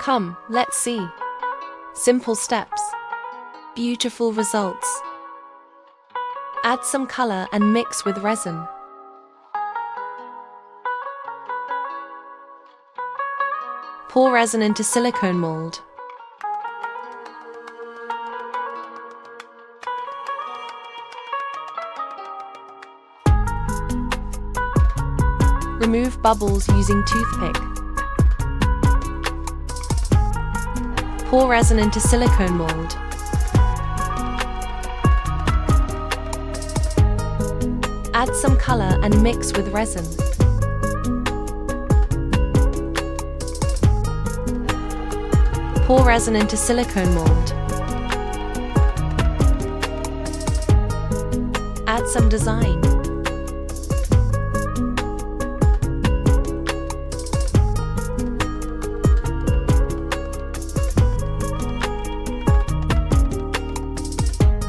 Come, let's see. Simple steps. Beautiful results. Add some color and mix with resin. Pour resin into silicone mold. Remove bubbles using toothpick. Pour resin into silicone mold. Add some color and mix with resin. Pour resin into silicone mold. Add some design.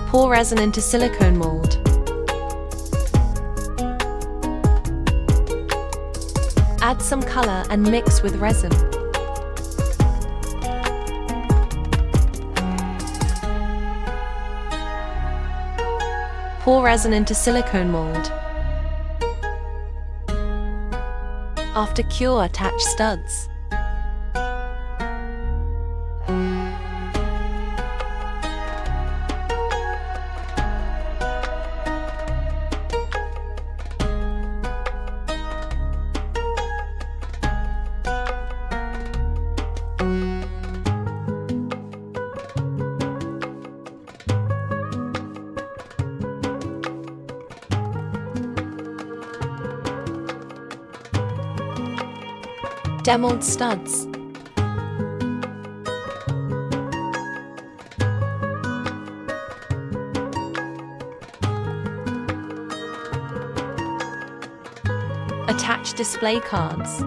Pour resin into silicone mold. Add some color and mix with resin. Pour resin into silicone mold. After cure, attach studs. Demoed studs. Attach display cards.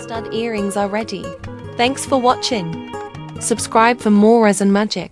Stud earrings are ready. Thanks for watching. Subscribe for more resin magic.